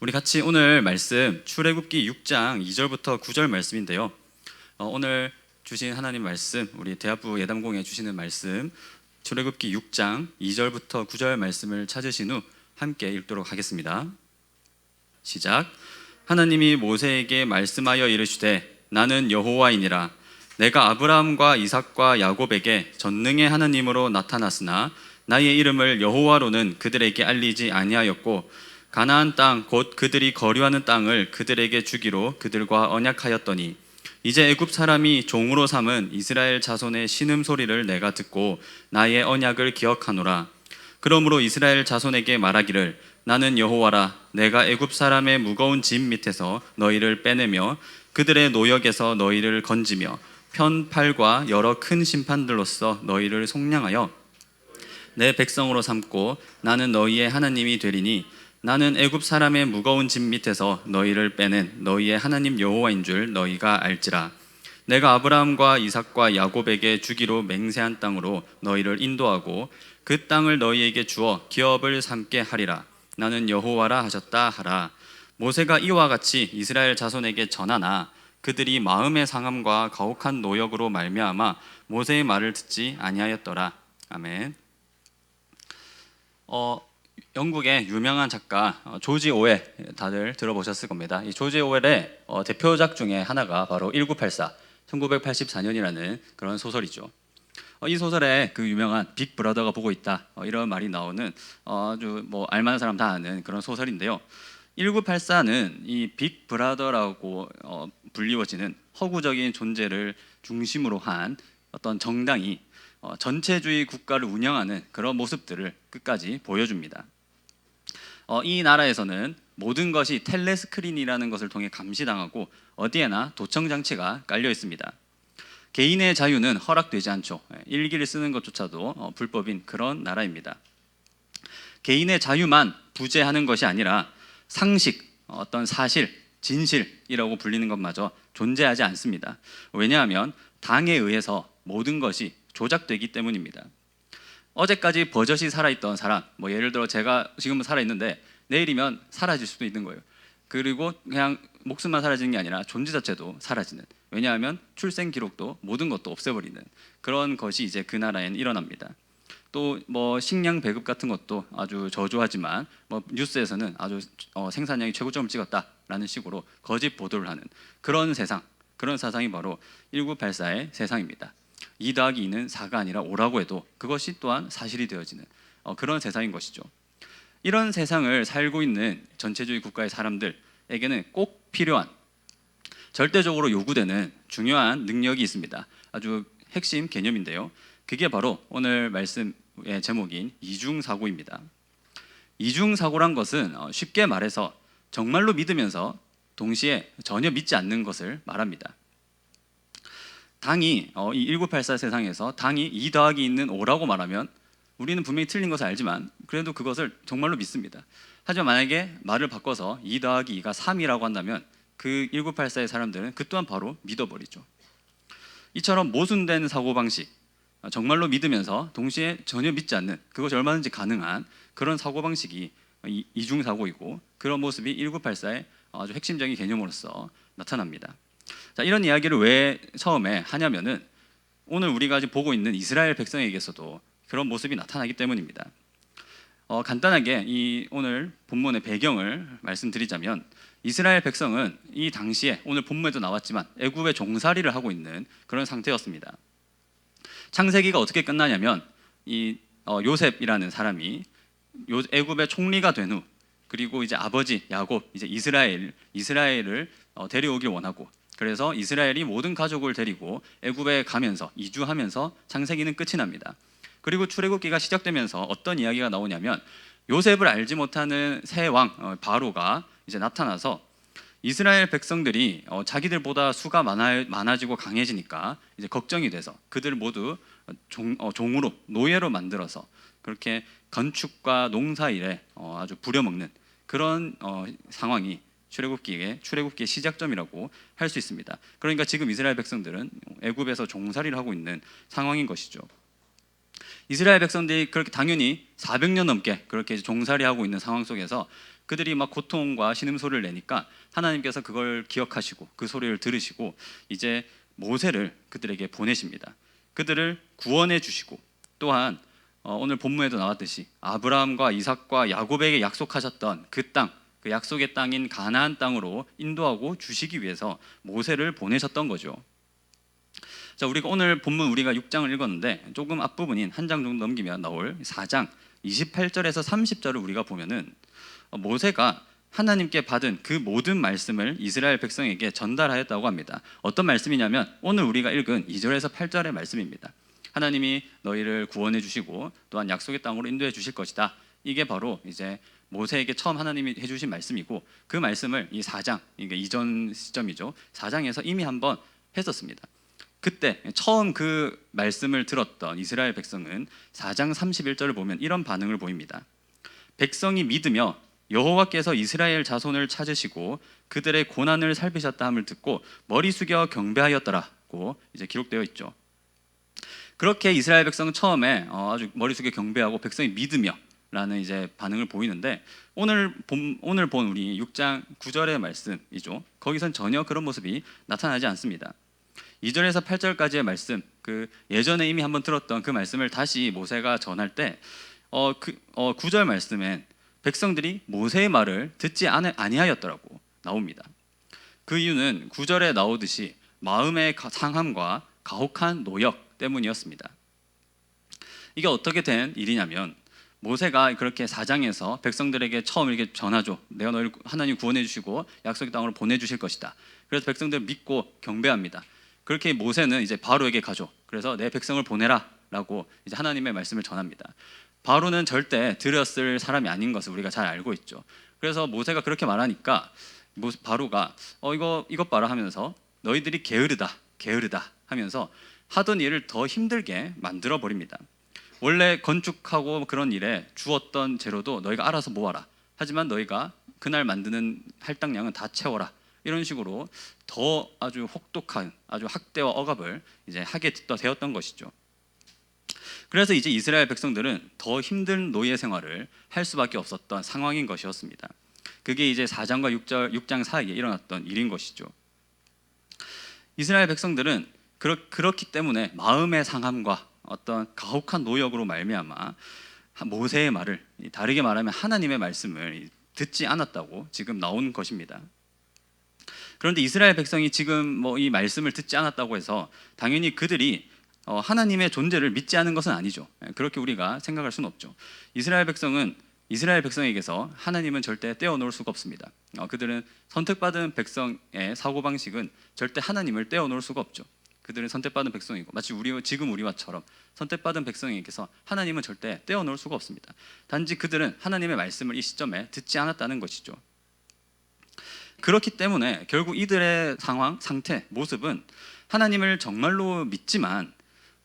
우리 같이 오늘 말씀 출애굽기 6장 2절부터 9절 말씀인데요. 오늘 주신 하나님 말씀, 우리 대학부 예담공에 주시는 말씀 출애굽기 6장 2절부터 9절 말씀을 찾으신 후 함께 읽도록 하겠습니다. 시작. 하나님이 모세에게 말씀하여 이르시되 나는 여호와이니라. 내가 아브라함과 이삭과 야곱에게 전능의 하나님으로 나타났으나 나의 이름을 여호와로는 그들에게 알리지 아니하였고 가나안 땅 곧 그들이 거류하는 땅을 그들에게 주기로 그들과 언약하였더니 이제 애굽 사람이 종으로 삼은 이스라엘 자손의 신음소리를 내가 듣고 나의 언약을 기억하노라. 그러므로 이스라엘 자손에게 말하기를 나는 여호와라. 내가 애굽 사람의 무거운 짐 밑에서 너희를 빼내며 그들의 노역에서 너희를 건지며 편팔과 여러 큰 심판들로서 너희를 속량하여 내 백성으로 삼고 나는 너희의 하나님이 되리니 나는 애굽 사람의 무거운 짐 밑에서 너희를 빼낸 너희의 하나님 여호와인 줄 너희가 알지라. 내가 아브라함과 이삭과 야곱에게 주기로 맹세한 땅으로 너희를 인도하고 그 땅을 너희에게 주어 기업을 삼게 하리라. 나는 여호와라 하셨다 하라. 모세가 이와 같이 이스라엘 자손에게 전하나 그들이 마음의 상함과 가혹한 노역으로 말미암아 모세의 말을 듣지 아니하였더라. 아멘. 영국의 유명한 작가 조지 오웰, 다들 들어보셨을 겁니다. 이 조지 오웰의 대표작 중에 하나가 바로 1984, 1984년이라는 그런 소설이죠. 이 소설에 그 유명한 빅 브라더가 보고 있다, 이런 말이 나오는 아주 알만한 사람 다 아는 그런 소설인데요. 1984는 이 빅 브라더라고 불리워지는 허구적인 존재를 중심으로 한 어떤 정당이 전체주의 국가를 운영하는 그런 모습들을 끝까지 보여줍니다. 이 나라에서는 모든 것이 텔레스크린이라는 것을 통해 감시당하고 어디에나 도청 장치가 깔려 있습니다. 개인의 자유는 허락되지 않죠. 일기를 쓰는 것조차도 불법인 그런 나라입니다. 개인의 자유만 부재하는 것이 아니라 상식, 어떤 사실, 진실이라고 불리는 것마저 존재하지 않습니다. 왜냐하면 당에 의해서 모든 것이 조작되기 때문입니다. 어제까지 버젓이 살아있던 사람, 예를 들어 제가 지금은 살아있는데 내일이면 사라질 수도 있는 거예요. 그리고 그냥 목숨만 사라지는 게 아니라 존재 자체도 사라지는, 왜냐하면 출생 기록도 모든 것도 없애버리는 그런 것이 이제 그 나라에는 일어납니다. 또 식량 배급 같은 것도 아주 저조하지만 뉴스에서는 아주 생산량이 최고점을 찍었다라는 식으로 거짓 보도를 하는 그런 세상, 그런 사상이 바로 1984의 세상입니다. 2 더하기 2는 4가 아니라 5라고 해도 그것이 또한 사실이 되어지는 그런 세상인 것이죠. 이런 세상을 살고 있는 전체주의 국가의 사람들에게는 꼭 필요한, 절대적으로 요구되는 중요한 능력이 있습니다. 아주 핵심 개념인데요. 그게 바로 오늘 말씀의 제목인 이중사고입니다. 이중사고란 것은 쉽게 말해서 정말로 믿으면서 동시에 전혀 믿지 않는 것을 말합니다. 당이 이 1984 세상에서 당이 2 더하기 있는 5라고 말하면 우리는 분명히 틀린 것을 알지만 그래도 그것을 정말로 믿습니다. 하지만 만약에 말을 바꿔서 2 더하기 2가 3이라고 한다면 그 1984의 사람들은 그 또한 바로 믿어버리죠. 이처럼 모순된 사고방식, 정말로 믿으면서 동시에 전혀 믿지 않는, 그것이 얼마든지 가능한 그런 사고방식이 이중사고이고, 그런 모습이 1984의 아주 핵심적인 개념으로서 나타납니다. 자, 이런 이야기를 왜 처음에 하냐면은 오늘 우리가 지금 보고 있는 이스라엘 백성에게서도 그런 모습이 나타나기 때문입니다. 간단하게 이 오늘 본문의 배경을 말씀드리자면, 이스라엘 백성은 이 당시에 오늘 본문에도 나왔지만 애굽의 종살이를 하고 있는 그런 상태였습니다. 창세기가 어떻게 끝나냐면 이 요셉이라는 사람이 애굽의 총리가 된 후, 그리고 이제 아버지 야곱, 이제 이스라엘을 데려오길 원하고, 그래서 이스라엘이 모든 가족을 데리고 애굽에 가면서 이주하면서 창세기는 끝이 납니다. 그리고 출애굽기가 시작되면서 어떤 이야기가 나오냐면 요셉을 알지 못하는 새 왕 바로가 이제 나타나서 이스라엘 백성들이 자기들보다 수가 많아지고 강해지니까 이제 걱정이 돼서 그들 모두 종으로, 노예로 만들어서 그렇게 건축과 농사일에 아주 부려먹는 그런 상황이 출애굽기의 시작점이라고 할 수 있습니다. 그러니까 지금 이스라엘 백성들은 애굽에서 종살이를 하고 있는 상황인 것이죠. 이스라엘 백성들이 그렇게 당연히 400년 넘게 그렇게 종살이하고 있는 상황 속에서 그들이 막 고통과 신음소리를 내니까 하나님께서 그걸 기억하시고 그 소리를 들으시고 이제 모세를 그들에게 보내십니다. 그들을 구원해 주시고 또한 오늘 본문에도 나왔듯이 아브라함과 이삭과 야곱에게 약속하셨던 그 땅, 그 약속의 땅인 가나안 땅으로 인도하고 주시기 위해서 모세를 보내셨던 거죠. 자, 우리가 오늘 본문 우리가 6장을 읽었는데 조금 앞부분인 한 장 정도 넘기면 나올 4장 28절에서 30절을 우리가 보면은 모세가 하나님께 받은 그 모든 말씀을 이스라엘 백성에게 전달하였다고 합니다. 어떤 말씀이냐면 오늘 우리가 읽은 2절에서 8절의 말씀입니다. 하나님이 너희를 구원해 주시고 또한 약속의 땅으로 인도해 주실 것이다. 이게 바로 이제 모세에게 처음 하나님이 해주신 말씀이고 그 말씀을 이 4장, 이게 이전 시점이죠. 4장에서 이미 한번 했었습니다. 그때 처음 그 말씀을 들었던 이스라엘 백성은 4장 31절을 보면 이런 반응을 보입니다. 백성이 믿으며 여호와께서 이스라엘 자손을 찾으시고 그들의 고난을 살피셨다 함을 듣고 머리 숙여 경배하였더라고 이제 기록되어 있죠. 그렇게 이스라엘 백성은 처음에 아주 머리 숙여 경배하고 백성이 믿으며 라는 이제 반응을 보이는데 오늘 본 우리 6장 9절의 말씀이죠. 거기선 전혀 그런 모습이 나타나지 않습니다. 2절에서 8절까지의 말씀, 그 예전에 이미 한번 들었던 그 말씀을 다시 모세가 전할 때 9절 말씀엔 백성들이 모세의 말을 듣지 아니하였더라고 나옵니다. 그 이유는 9절에 나오듯이 마음의 상함과 가혹한 노역 때문이었습니다. 이게 어떻게 된 일이냐면 모세가 그렇게 4장에서 백성들에게 처음 이렇게 전하죠. 내가 너희를 하나님 구원해 주시고 약속의 땅으로 보내주실 것이다. 그래서 백성들 믿고 경배합니다. 그렇게 모세는 이제 바로에게 가죠. 그래서 내 백성을 보내라 라고 이제 하나님의 말씀을 전합니다. 바로는 절대 들었을 사람이 아닌 것을 우리가 잘 알고 있죠. 그래서 모세가 그렇게 말하니까 바로가 이것 봐라 하면서 너희들이 게으르다 하면서 하던 일을 더 힘들게 만들어 버립니다. 원래 건축하고 그런 일에 주었던 재료도 너희가 알아서 모아라. 하지만 너희가 그날 만드는 할당량은 다 채워라. 이런 식으로 더 아주 혹독한 아주 학대와 억압을 이제 하게 되었던 것이죠. 그래서 이제 이스라엘 백성들은 더 힘든 노예 생활을 할 수밖에 없었던 상황인 것이었습니다. 그게 이제 4장과 6장 사이에 일어났던 일인 것이죠. 이스라엘 백성들은 그렇기 때문에 마음의 상함과 어떤 가혹한 노역으로 말미암아 모세의 말을, 다르게 말하면 하나님의 말씀을 듣지 않았다고 지금 나온 것입니다. 그런데 이스라엘 백성이 지금 이 말씀을 듣지 않았다고 해서 당연히 그들이 하나님의 존재를 믿지 않은 것은 아니죠. 그렇게 우리가 생각할 수는 없죠. 이스라엘 백성에게서 하나님은 절대 떼어놓을 수가 없습니다. 그들은 선택받은 백성의 사고방식은 절대 하나님을 떼어놓을 수가 없죠. 그들은 선택받은 백성이고 마치 지금 우리와처럼 선택받은 백성에게서 하나님은 절대 떼어놓을 수가 없습니다. 단지 그들은 하나님의 말씀을 이 시점에 듣지 않았다는 것이죠. 그렇기 때문에 결국 이들의 상태, 모습은 하나님을 정말로 믿지만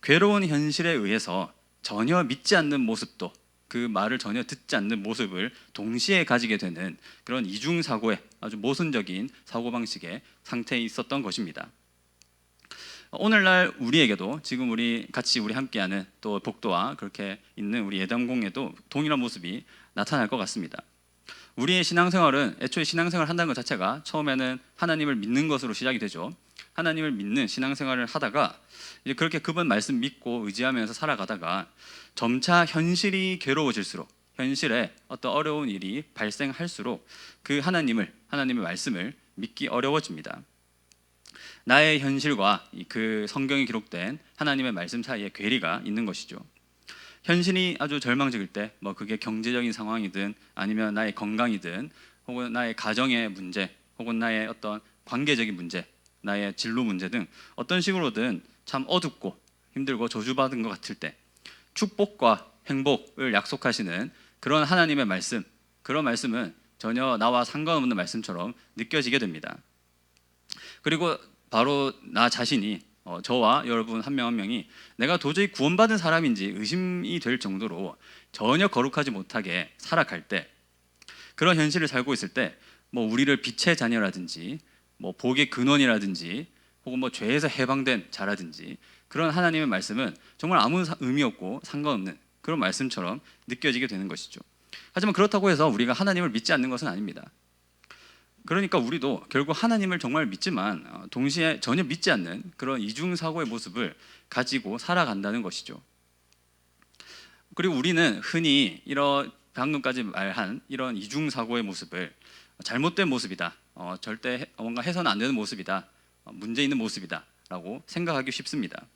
괴로운 현실에 의해서 전혀 믿지 않는 모습도, 그 말을 전혀 듣지 않는 모습을 동시에 가지게 되는 그런 이중사고의 아주 모순적인 사고방식의 상태에 있었던 것입니다. 오늘날 우리에게도 지금 우리 함께하는 또 복도와 그렇게 있는 우리 예담공에도 동일한 모습이 나타날 것 같습니다. 우리의 신앙생활은 애초에 신앙생활을 한다는 것 자체가 처음에는 하나님을 믿는 것으로 시작이 되죠. 하나님을 믿는 신앙생활을 하다가 이제 그렇게 그분 말씀 믿고 의지하면서 살아가다가 점차 현실이 괴로워질수록, 현실에 어떤 어려운 일이 발생할수록 그 하나님의 말씀을 믿기 어려워집니다. 나의 현실과 그 성경에 기록된 하나님의 말씀 사이에 괴리가 있는 것이죠. 현실이 아주 절망적일 때, 그게 경제적인 상황이든 아니면 나의 건강이든 혹은 나의 가정의 문제 혹은 나의 어떤 관계적인 문제, 나의 진로 문제 등 어떤 식으로든 참 어둡고 힘들고 저주받은 것 같을 때 축복과 행복을 약속하시는 그런 하나님의 말씀, 그런 말씀은 전혀 나와 상관없는 말씀처럼 느껴지게 됩니다. 그리고 바로 나 자신이 저와 여러분 한 명 한 명이 내가 도저히 구원받은 사람인지 의심이 될 정도로 전혀 거룩하지 못하게 살아갈 때, 그런 현실을 살고 있을 때 우리를 빛의 자녀라든지 복의 근원이라든지 혹은 죄에서 해방된 자라든지 그런 하나님의 말씀은 정말 아무 의미 없고 상관없는 그런 말씀처럼 느껴지게 되는 것이죠. 하지만 그렇다고 해서 우리가 하나님을 믿지 않는 것은 아닙니다. 그러니까 우리도 결국 하나님을 정말 믿지만 동시에 전혀 믿지 않는 그런 이중사고의 모습을 가지고 살아간다는 것이죠. 그리고 우리는 흔히 이런 방금까지 말한 이런 이중사고의 모습을 잘못된 모습이다, 절대 뭔가 해서는 안 되는 모습이다, 문제 있는 모습이다 라고 생각하기 쉽습니다.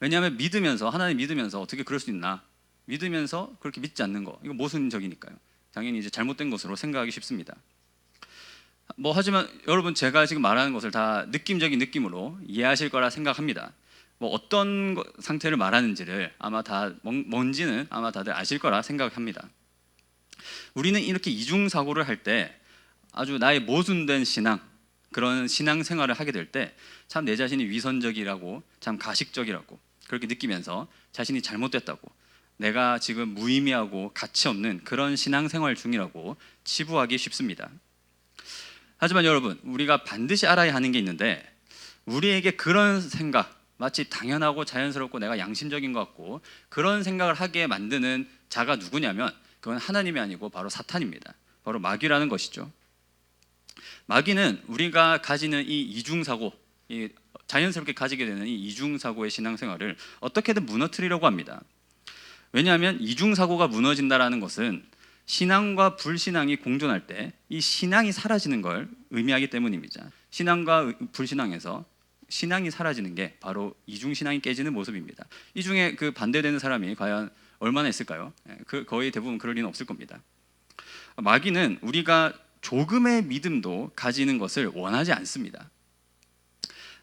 왜냐하면 믿으면서, 하나님 믿으면서 어떻게 그럴 수 있나, 믿으면서 그렇게 믿지 않는 거, 이거 모순적이니까요. 당연히 이제 잘못된 것으로 생각하기 쉽습니다. 하지만 여러분, 제가 지금 말하는 것을 다 느낌적인 느낌으로 이해하실 거라 생각합니다. 어떤 상태를 말하는지를 아마 다 뭔지는 아마 다들 아실 거라 생각합니다. 우리는 이렇게 이중사고를 할 때 아주 나의 모순된 신앙, 그런 신앙생활을 하게 될 때 참 내 자신이 위선적이라고, 참 가식적이라고 그렇게 느끼면서 자신이 잘못됐다고, 내가 지금 무의미하고 가치 없는 그런 신앙생활 중이라고 치부하기 쉽습니다. 하지만 여러분, 우리가 반드시 알아야 하는 게 있는데, 우리에게 그런 생각, 마치 당연하고 자연스럽고 내가 양심적인 것 같고 그런 생각을 하게 만드는 자가 누구냐면, 그건 하나님이 아니고 바로 사탄입니다. 바로 마귀라는 것이죠. 마귀는 우리가 가지는 이 이중사고, 자연스럽게 가지게 되는 이 이중사고의 신앙생활을 어떻게든 무너뜨리려고 합니다. 왜냐하면 이중사고가 무너진다는 것은 신앙과 불신앙이 공존할 때 이 신앙이 사라지는 걸 의미하기 때문입니다. 신앙과 불신앙에서 신앙이 사라지는 게 바로 이중신앙이 깨지는 모습입니다. 이 중에 그 반대되는 사람이 과연 얼마나 있을까요? 거의 대부분 그럴 리는 없을 겁니다. 마귀는 우리가 조금의 믿음도 가지는 것을 원하지 않습니다.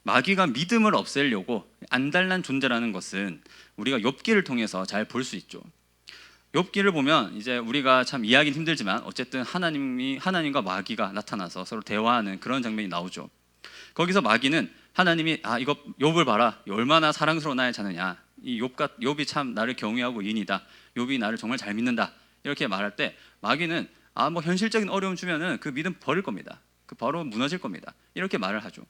마귀가 믿음을 없애려고 안달난 존재라는 것은 우리가 욥기를 통해서 잘 볼 수 있죠. 욥기를 보면 이제 우리가 참 이해하기는 힘들지만 어쨌든 하나님과 마귀가 나타나서 서로 대화하는 그런 장면이 나오죠. 거기서 마귀는 하나님이 이거 욥을 봐라, 얼마나 사랑스러운 나의 자느냐, 이 욥이 참 나를 경외하고 인이다, 욥이 나를 정말 잘 믿는다, 이렇게 말할 때 마귀는 현실적인 어려움 주면은 그 믿음 버릴 겁니다. 그 바로 무너질 겁니다. 이렇게 말을 하죠.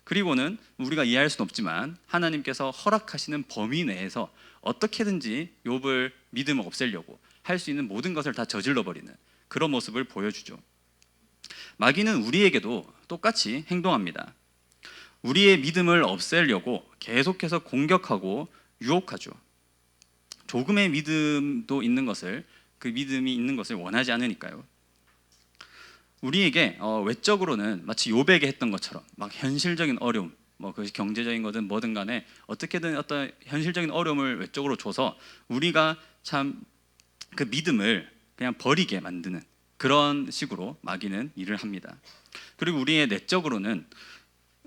그리고는 우리가 이해할 수는 없지만 하나님께서 허락하시는 범위 내에서 어떻게든지 욥을 믿음을 없애려고 할 수 있는 모든 것을 다 저질러 버리는 그런 모습을 보여주죠. 마귀는 우리에게도 똑같이 행동합니다. 우리의 믿음을 없애려고 계속해서 공격하고 유혹하죠. 조금의 믿음도 있는 것을, 그 믿음이 있는 것을 원하지 않으니까요. 우리에게 외적으로는 마치 욥에게 했던 것처럼 막 현실적인 어려움, 그것이 경제적인 거든 뭐든 간에 어떻게든 어떤 현실적인 어려움을 외적으로 줘서 우리가 참 그 믿음을 그냥 버리게 만드는 그런 식으로 마귀는 일을 합니다. 그리고 우리의 내적으로는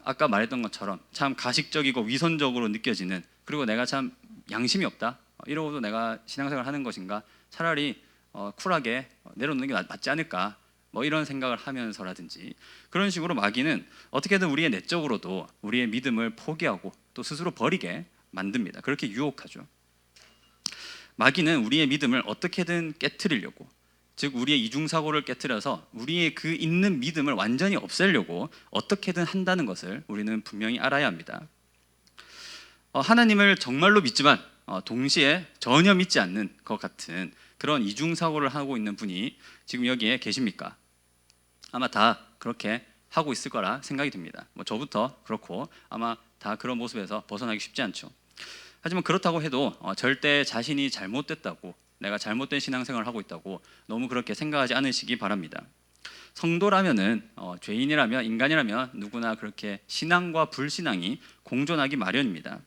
아까 말했던 것처럼 참 가식적이고 위선적으로 느껴지는, 그리고 내가 참 양심이 없다, 이러고도 내가 신앙생활 하는 것인가, 차라리 쿨하게 내려놓는 게 맞지 않을까, 이런 생각을 하면서라든지, 그런 식으로 마귀는 어떻게든 우리의 내적으로도 우리의 믿음을 포기하고 또 스스로 버리게 만듭니다. 그렇게 유혹하죠. 마귀는 우리의 믿음을 어떻게든 깨트리려고, 즉 우리의 이중사고를 깨트려서 우리의 그 있는 믿음을 완전히 없애려고 어떻게든 한다는 것을 우리는 분명히 알아야 합니다. 하나님을 정말로 믿지만 동시에 전혀 믿지 않는 것 같은 그런 이중사고를 하고 있는 분이 지금 여기에 계십니까? 아마 다 그렇게 하고 있을 거라 생각이 듭니다. 저부터 그렇고 아마 다 그런 모습에서 벗어나기 쉽지 않죠. 하지만 그렇다고 해도 절대 자신이 잘못됐다고, 내가 잘못된 신앙생활을 하고 있다고 너무 그렇게 생각하지 않으시기 바랍니다. 성도라면은 죄인이라면, 인간이라면 누구나 그렇게 신앙과 불신앙이 공존하기 마련입니다.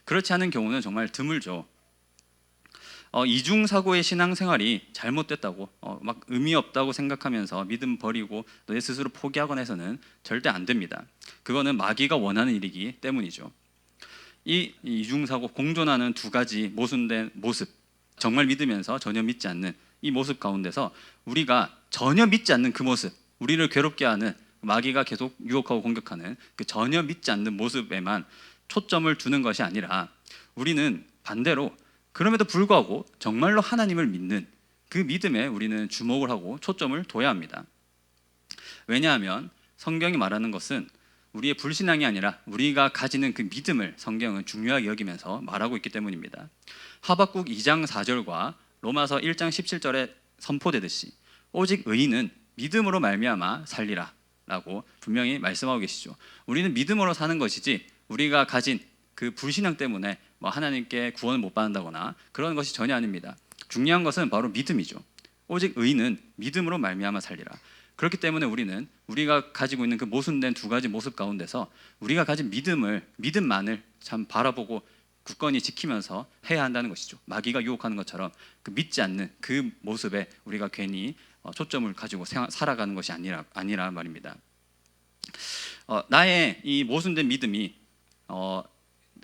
그렇지 않은 경우는 정말 드물죠. 이중사고의 신앙생활이 잘못됐다고 막 의미 없다고 생각하면서 믿음 버리고 내 스스로 포기하거나 해서는 절대 안 됩니다. 그거는 마귀가 원하는 일이기 때문이죠. 이 이중사고, 공존하는 두 가지 모순된 모습, 정말 믿으면서 전혀 믿지 않는 이 모습 가운데서 우리가 전혀 믿지 않는 그 모습, 우리를 괴롭게 하는, 마귀가 계속 유혹하고 공격하는 그 전혀 믿지 않는 모습에만 초점을 두는 것이 아니라, 우리는 반대로 그럼에도 불구하고 정말로 하나님을 믿는 그 믿음에 우리는 주목을 하고 초점을 둬야 합니다. 왜냐하면 성경이 말하는 것은 우리의 불신앙이 아니라 우리가 가지는 그 믿음을 성경은 중요하게 여기면서 말하고 있기 때문입니다. 하박국 2장 4절과 로마서 1장 17절에 선포되듯이 오직 의인은 믿음으로 말미암아 살리라라고 분명히 말씀하고 계시죠. 우리는 믿음으로 사는 것이지 우리가 가진 그 불신앙 때문에 뭐 하나님께 구원을 못 받는다거나 그런 것이 전혀 아닙니다. 중요한 것은 바로 믿음이죠. 오직 의인은 믿음으로 말미암아 살리라. 그렇기 때문에 우리는 우리가 가지고 있는 그 모순된 두 가지 모습 가운데서 우리가 가진 믿음만을 참 바라보고 굳건히 지키면서 해야 한다는 것이죠. 마귀가 유혹하는 것처럼 그 믿지 않는 그 모습에 우리가 괜히 초점을 가지고 살아가는 것이 아니라 말입니다. 나의 이 모순된 믿음이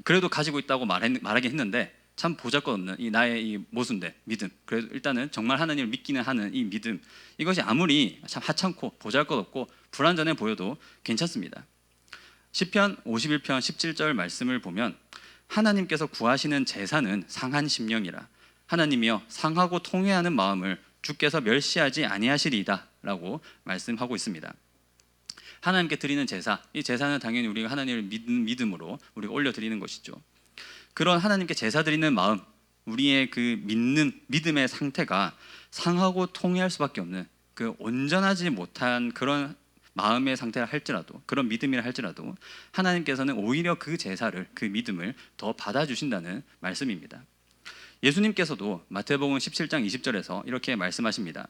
그래도 가지고 있다고 말하긴 했는데 참 보잘것없는 이 나의 이 모순된 믿음, 그래도 일단은 정말 하나님을 믿기는 하는 이 믿음, 이것이 아무리 참 하찮고 보잘것없고 불완전해 보여도 괜찮습니다. 시편 51편 17절 말씀을 보면 하나님께서 구하시는 제사는 상한 심령이라 하나님이여 상하고 통회하는 마음을 주께서 멸시하지 아니하시리이다 라고 말씀하고 있습니다. 하나님께 드리는 제사, 이 제사는 당연히 우리가 하나님을 믿음으로 우리가 올려드리는 것이죠. 그런 하나님께 제사 드리는 마음, 우리의 그 믿음의 상태가 상하고 통회할 수밖에 없는 그 온전하지 못한 그런 마음의 상태라 할지라도, 그런 믿음이라 할지라도 하나님께서는 오히려 그 제사를, 그 믿음을 더 받아주신다는 말씀입니다. 예수님께서도 마태복음 17장 20절에서 이렇게 말씀하십니다.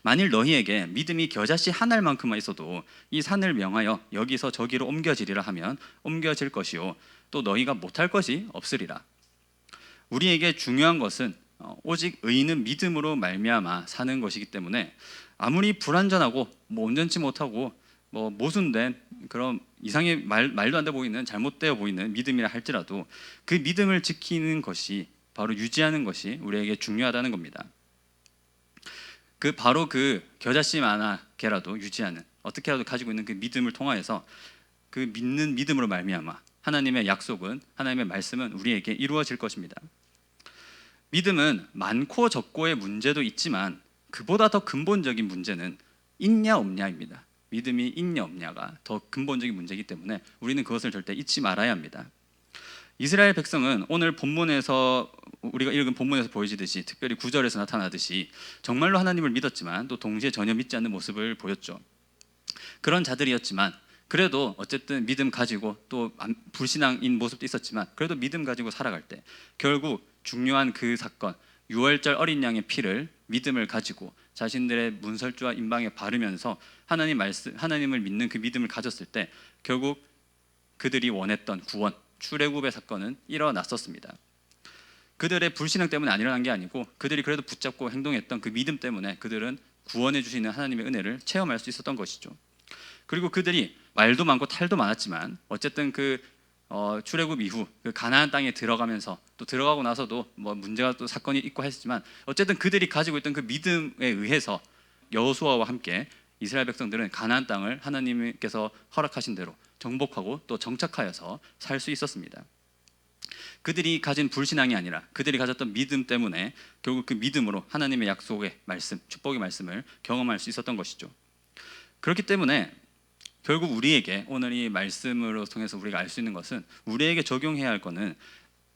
만일 너희에게 믿음이 겨자씨 한 알만큼만 있어도 이 산을 명하여 여기서 저기로 옮겨지리라 하면 옮겨질 것이요 또 너희가 못할 것이 없으리라. 우리에게 중요한 것은 오직 의인은 믿음으로 말미암아 사는 것이기 때문에 아무리 불완전하고 온전치 못하고 모순된 그런 이상하게 말도 안 돼 보이는 잘못되어 보이는 믿음이라 할지라도 그 믿음을 지키는 것이 바로 유지하는 것이 우리에게 중요하다는 겁니다. 바로 그 겨자씨 하나 개라도 유지하는, 어떻게라도 가지고 있는 그 믿음을 통하여서 그 믿는 믿음으로 말미암아 하나님의 약속은, 하나님의 말씀은 우리에게 이루어질 것입니다. 믿음은 많고 적고의 문제도 있지만 그보다 더 근본적인 문제는 있냐 없냐입니다. 믿음이 있냐 없냐가 더 근본적인 문제이기 때문에 우리는 그것을 절대 잊지 말아야 합니다. 이스라엘 백성은 오늘 본문에서 우리가 읽은 본문에서 보여지듯이, 특별히 9절에서 나타나듯이 정말로 하나님을 믿었지만 또 동시에 전혀 믿지 않는 모습을 보였죠. 그런 자들이었지만 그래도 어쨌든 믿음 가지고 또 불신앙인 모습도 있었지만 그래도 믿음 가지고 살아갈 때 결국 중요한 그 사건, 유월절 어린 양의 피를 믿음을 가지고 자신들의 문설주와 임방에 바르면서 하나님을 믿는 그 믿음을 가졌을 때 결국 그들이 원했던 구원, 출애굽의 사건은 일어났었습니다. 그들의 불신앙 때문에 안 일어난 게 아니고 그들이 그래도 붙잡고 행동했던 그 믿음 때문에 그들은 구원해 주시는 하나님의 은혜를 체험할 수 있었던 것이죠. 그리고 그들이 말도 많고 탈도 많았지만 어쨌든 출애굽 이후 그 가나안 땅에 들어가면서 또 들어가고 나서도 문제가 또 사건이 있고 했지만 어쨌든 그들이 가지고 있던 그 믿음에 의해서 여호수아와 함께 이스라엘 백성들은 가나안 땅을 하나님께서 허락하신 대로 정복하고 또 정착하여서 살 수 있었습니다. 그들이 가진 불신앙이 아니라 그들이 가졌던 믿음 때문에 결국 그 믿음으로 하나님의 약속의 말씀, 축복의 말씀을 경험할 수 있었던 것이죠. 그렇기 때문에 결국 우리에게 오늘 이 말씀으로 통해서 우리가 알 수 있는 것은, 우리에게 적용해야 할 것은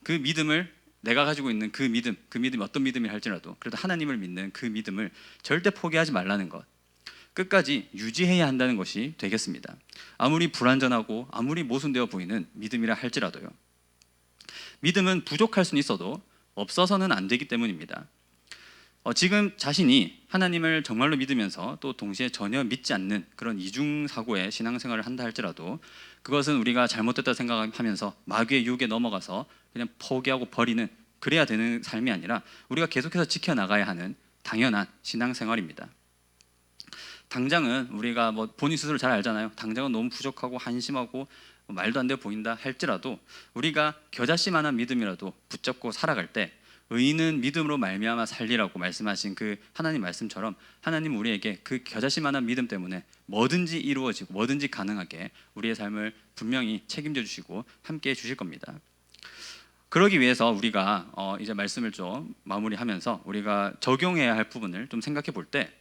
그 믿음을, 내가 가지고 있는 그 믿음이 어떤 믿음이라 할지라도 그래도 하나님을 믿는 그 믿음을 절대 포기하지 말라는 것, 끝까지 유지해야 한다는 것이 되겠습니다. 아무리 불완전하고 아무리 모순되어 보이는 믿음이라 할지라도요. 믿음은 부족할 수는 있어도 없어서는 안 되기 때문입니다. 지금 자신이 하나님을 정말로 믿으면서 또 동시에 전혀 믿지 않는 그런 이중사고의 신앙생활을 한다 할지라도 그것은 우리가 잘못됐다 생각하면서 마귀의 유혹에 넘어가서 그냥 포기하고 버리는, 그래야 되는 삶이 아니라 우리가 계속해서 지켜나가야 하는 당연한 신앙생활입니다. 당장은 우리가 본인 스스로 잘 알잖아요. 당장은 너무 부족하고 한심하고 말도 안 돼 보인다 할지라도 우리가 겨자씨만한 믿음이라도 붙잡고 살아갈 때 의인은 믿음으로 말미암아 살리라고 말씀하신 그 하나님 말씀처럼 하나님 우리에게 그 겨자씨만한 믿음 때문에 뭐든지 이루어지고 뭐든지 가능하게 우리의 삶을 분명히 책임져 주시고 함께 해 주실 겁니다. 그러기 위해서 우리가 이제 말씀을 좀 마무리하면서 우리가 적용해야 할 부분을 좀 생각해 볼 때,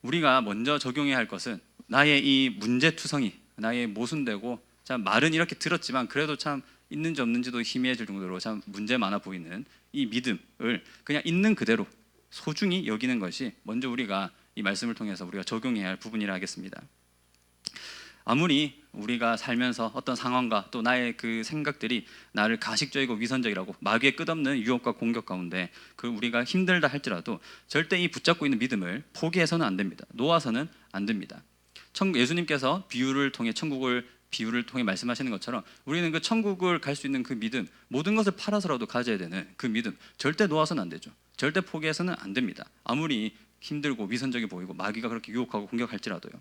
우리가 먼저 적용해야 할 것은 나의 이 문제투성이, 나의 모순되고 참 말은 이렇게 들었지만 그래도 참 있는지 없는지도 희미해질 정도로 참 문제 많아 보이는 이 믿음을 그냥 있는 그대로 소중히 여기는 것이 먼저 우리가 이 말씀을 통해서 우리가 적용해야 할 부분이라 하겠습니다. 아무리 우리가 살면서 어떤 상황과 또 나의 그 생각들이 나를 가식적이고 위선적이라고 마귀의 끝없는 유혹과 공격 가운데 그 우리가 힘들다 할지라도 절대 이 붙잡고 있는 믿음을 포기해서는 안 됩니다. 놓아서는 안 됩니다. 예수님께서 비유를 통해 말씀하시는 것처럼 우리는 그 천국을 갈 수 있는 그 믿음, 모든 것을 팔아서라도 가져야 되는 그 믿음, 절대 놓아서는 안 되죠. 절대 포기해서는 안 됩니다. 아무리 힘들고 위선적이 보이고 마귀가 그렇게 유혹하고 공격할지라도요.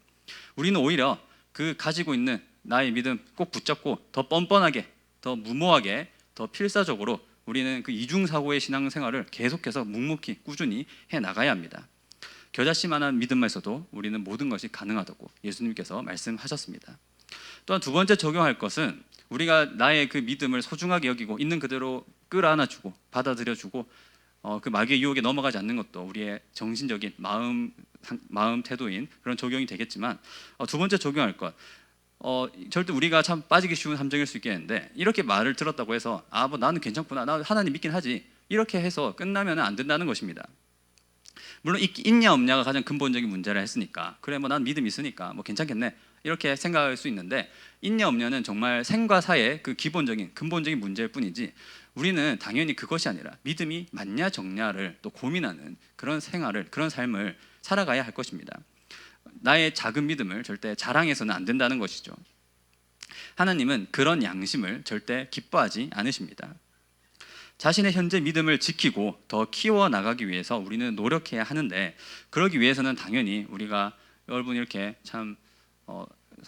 우리는 오히려 그 가지고 있는 나의 믿음 꼭 붙잡고 더 뻔뻔하게, 더 무모하게, 더 필사적으로 우리는 그 이중사고의 신앙생활을 계속해서 묵묵히 꾸준히 해나가야 합니다. 겨자씨만한 믿음만 있어도 우리는 모든 것이 가능하다고 예수님께서 말씀하셨습니다. 또한 두 번째 적용할 것은 우리가 나의 그 믿음을 소중하게 여기고 있는 그대로 끌어안아주고 받아들여주고 그 마귀의 유혹에 넘어가지 않는 것도 우리의 정신적인 마음 태도인 그런 적용이 되겠지만 두 번째 적용할 것 절대 우리가 참 빠지기 쉬운 함정일 수 있겠는데 이렇게 말을 들었다고 해서 뭐 나는 괜찮구나, 나 하나님 믿긴 하지, 이렇게 해서 끝나면 안 된다는 것입니다. 물론 있냐 없냐가 가장 근본적인 문제라 했으니까 그래 뭐 난 믿음 있으니까 뭐 괜찮겠네 이렇게 생각할 수 있는데 있냐 없냐는 정말 생과 사의 그 기본적인 근본적인 문제일 뿐이지 우리는 당연히 그것이 아니라 믿음이 맞냐 적냐를 또 고민하는 그런 생활을, 그런 삶을 살아가야 할 것입니다. 나의 작은 믿음을 절대 자랑해서는 안 된다는 것이죠. 하나님은 그런 양심을 절대 기뻐하지 않으십니다. 자신의 현재 믿음을 지키고 더 키워나가기 위해서 우리는 노력해야 하는데 그러기 위해서는 당연히 우리가 여러분 이렇게 참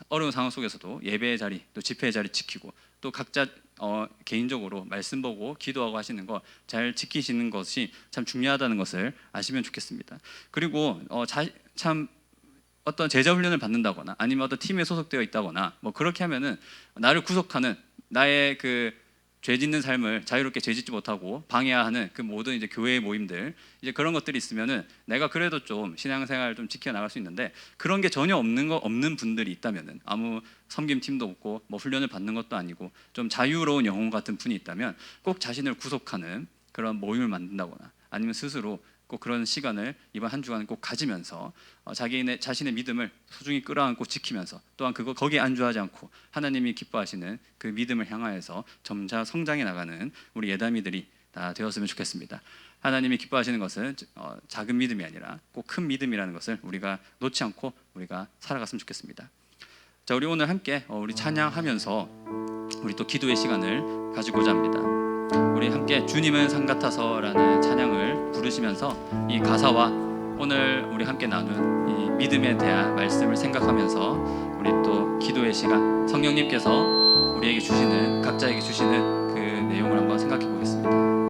어려운 상황 속에서도 예배의 자리 또 집회의 자리 지키고 또 각자 개인적으로 말씀 보고 기도하고 하시는 거 잘 지키시는 것이 참 중요하다는 것을 아시면 좋겠습니다. 그리고 참 어떤 제자 훈련을 받는다거나 아니면 어떤 팀에 소속되어 있다거나 뭐 그렇게 하면은 나를 구속하는 나의 그 죄 짓는 삶을 자유롭게 죄 짓지 못하고 방해하는 그 모든 이제 교회의 모임들 이제 그런 것들이 있으면은 내가 그래도 좀 신앙생활 좀 지켜 나갈 수 있는데 그런 게 전혀 없는 분들이 있다면은 아무 섬김 팀도 없고 뭐 훈련을 받는 것도 아니고 좀 자유로운 영혼 같은 분이 있다면 꼭 자신을 구속하는 그런 모임을 만든다거나 아니면 스스로 꼭 그런 시간을 이번 한 주간은 꼭 가지면서 자신의 믿음을 소중히 끌어안고 지키면서 또한 거기에 안주하지 않고 하나님이 기뻐하시는 그 믿음을 향하여서 점차 성장해 나가는 우리 예담이들이 다 되었으면 좋겠습니다. 하나님이 기뻐하시는 것은 작은 믿음이 아니라 꼭 큰 믿음이라는 것을 우리가 놓지 않고 우리가 살아갔으면 좋겠습니다. 자, 우리 오늘 함께 우리 찬양하면서 우리 또 기도의 시간을 가지고자 합니다. 우리 함께 주님은 산 같아서라는 찬양을 부르시면서 이 가사와 오늘 우리 함께 나눈 이 믿음에 대한 말씀을 생각하면서 우리 또 기도의 시간 성령님께서 우리에게 주시는 각자에게 주시는 그 내용을 한번 생각해 보겠습니다.